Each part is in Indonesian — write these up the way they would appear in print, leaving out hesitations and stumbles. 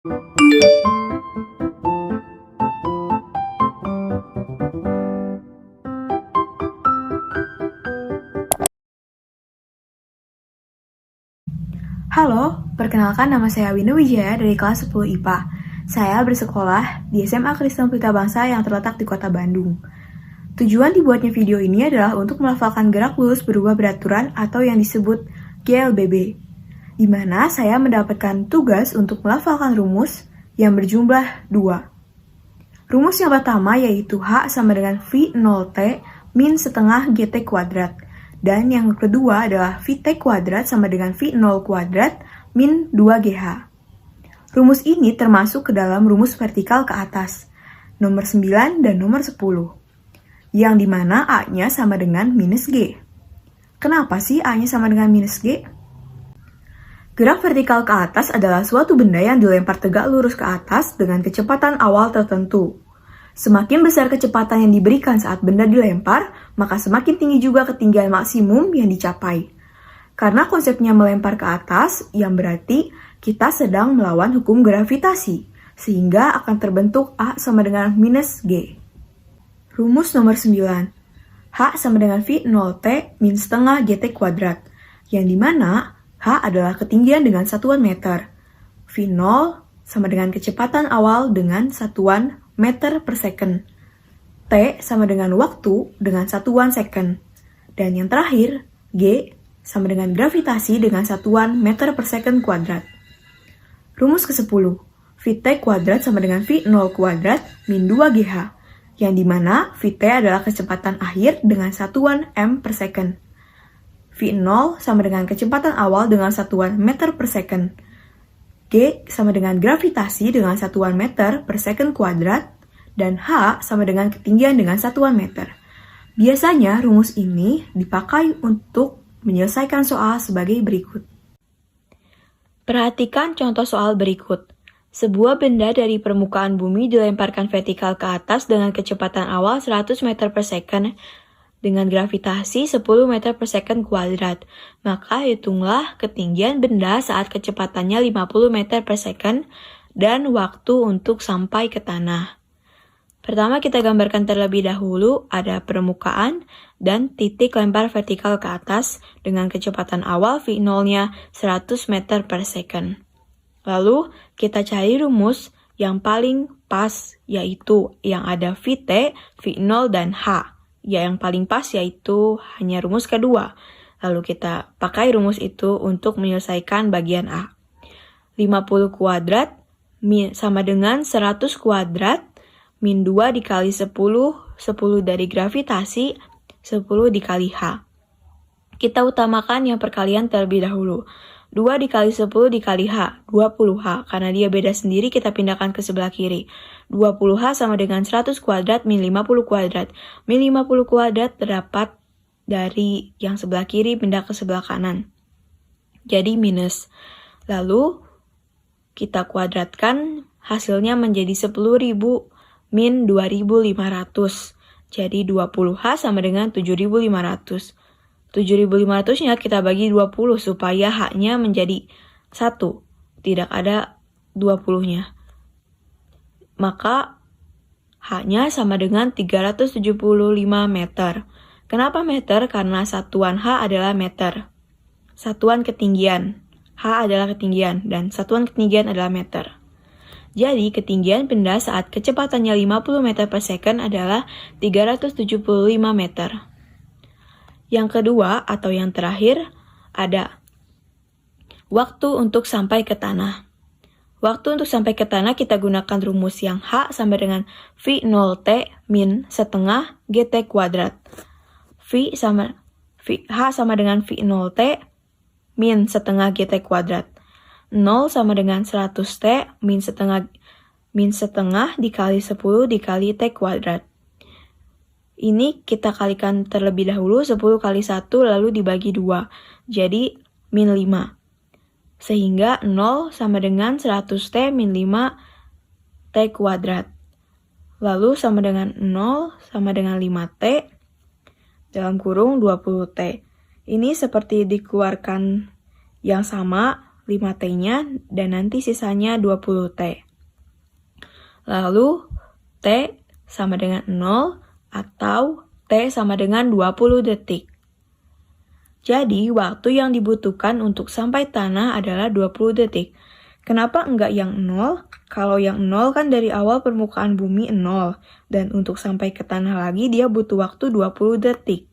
Halo, perkenalkan nama saya Windu Wijaya dari kelas 10 IPA. Saya bersekolah di SMA Kristen Pelita Bangsa yang terletak di Kota Bandung. Tujuan dibuatnya video ini adalah untuk melafalkan gerak lurus berubah beraturan atau yang disebut GLBB, di mana saya mendapatkan tugas untuk melafalkan rumus yang berjumlah 2. Rumus yang pertama yaitu H sama dengan V0T min setengah GT kuadrat. Dan yang kedua adalah VT kuadrat sama dengan V0 kuadrat min 2GH. Rumus ini termasuk ke dalam rumus vertikal ke atas, nomor 9 dan nomor 10, yang dimana A-nya sama dengan minus G. Kenapa sih A-nya sama dengan minus G? Gerak vertikal ke atas adalah suatu benda yang dilempar tegak lurus ke atas dengan kecepatan awal tertentu. Semakin besar kecepatan yang diberikan saat benda dilempar, maka semakin tinggi juga ketinggian maksimum yang dicapai. Karena konsepnya melempar ke atas, yang berarti kita sedang melawan hukum gravitasi, sehingga akan terbentuk A sama dengan minus G. Rumus nomor 9. H sama dengan V0T min setengah GT kuadrat, yang dimana H adalah ketinggian dengan satuan meter. V0 sama dengan kecepatan awal dengan satuan meter per second. T sama dengan waktu dengan satuan second. Dan yang terakhir, G sama dengan gravitasi dengan satuan meter per second kuadrat. Rumus ke-10. VT kuadrat sama dengan V0 kuadrat min 2GH, yang dimana VT adalah kecepatan akhir dengan satuan m per second. V0 sama dengan kecepatan awal dengan satuan meter per second. G sama dengan gravitasi dengan satuan meter per second kuadrat, dan H sama dengan ketinggian dengan satuan meter. Biasanya rumus ini dipakai untuk menyelesaikan soal sebagai berikut. Perhatikan contoh soal berikut. Sebuah benda dari permukaan bumi dilemparkan vertikal ke atas dengan kecepatan awal 100 meter per second dengan gravitasi 10 meter per second kuadrat. Maka hitunglah ketinggian benda saat kecepatannya 50 meter per second dan waktu untuk sampai ke tanah. Pertama kita gambarkan terlebih dahulu ada permukaan dan titik lempar vertikal ke atas dengan kecepatan awal V0-nya 100 meter per second. Lalu kita cari rumus yang paling pas yaitu yang ada VT, V0, dan H. Ya, yang paling pas yaitu hanya rumus kedua. Lalu kita pakai rumus itu untuk menyelesaikan bagian A. 50 kuadrat sama dengan 100 kuadrat min 2 dikali 10, 10 dari gravitasi, 10 dikali H. Kita utamakan yang perkalian terlebih dahulu. 2 dikali 10 dikali H, 20H. Karena dia beda sendiri, kita pindahkan ke sebelah kiri. 20H sama dengan 100 kuadrat min 50 kuadrat. Min 50 kuadrat terdapat dari yang sebelah kiri pindah ke sebelah kanan. Jadi minus. Lalu kita kuadratkan, hasilnya menjadi 10.000 min 2.500. Jadi 20H sama dengan 7.500. 7.500-nya kita bagi 20 supaya H-nya menjadi 1. Tidak ada 20-nya. Maka H-nya sama dengan 375 meter. Kenapa meter? Karena satuan H adalah meter. Satuan ketinggian. H adalah ketinggian dan satuan ketinggian adalah meter. Jadi ketinggian benda saat kecepatannya 50 meter per second adalah 375 meter. Yang kedua atau yang terakhir ada waktu untuk sampai ke tanah. Waktu untuk sampai ke tanah kita gunakan rumus yang H sama dengan V0T min setengah GT kuadrat. H sama dengan V0T min setengah GT kuadrat. 0 sama dengan 100T min setengah dikali 10 dikali T kuadrat. Ini kita kalikan terlebih dahulu 10 kali 1 lalu dibagi 2. Jadi min 5. Sehingga 0 sama dengan 100T min 5 T kuadrat. Lalu sama dengan 0 sama dengan 5T dalam kurung 20T. Ini seperti dikeluarkan yang sama 5T-nya, dan nanti sisanya 20T. Lalu, T sama dengan 0 atau T sama dengan 20 detik. Jadi, waktu yang dibutuhkan untuk sampai tanah adalah 20 detik. Kenapa enggak yang 0? Kalau yang 0 kan dari awal permukaan bumi 0, dan untuk sampai ke tanah lagi dia butuh waktu 20 detik.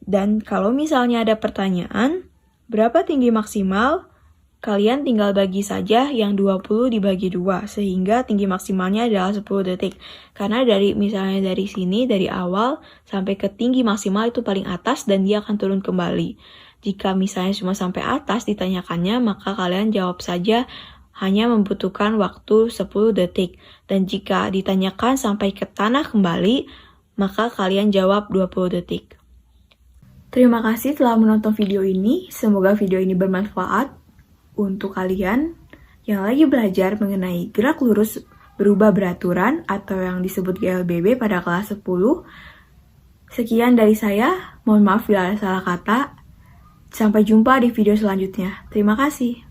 Dan kalau misalnya ada pertanyaan, berapa tinggi maksimal? Kalian tinggal bagi saja yang 20 dibagi 2, sehingga tinggi maksimalnya adalah 10 detik. Karena misalnya dari sini, dari awal sampai ke tinggi maksimal itu paling atas dan dia akan turun kembali. Jika misalnya cuma sampai atas ditanyakannya, maka kalian jawab saja hanya membutuhkan waktu 10 detik. Dan jika ditanyakan sampai ke tanah kembali, maka kalian jawab 20 detik. Terima kasih telah menonton video ini. Semoga video ini bermanfaat untuk kalian yang lagi belajar mengenai gerak lurus berubah beraturan atau yang disebut GLBB pada kelas 10. Sekian dari saya, mohon maaf bila ada salah kata. Sampai jumpa di video selanjutnya. Terima kasih.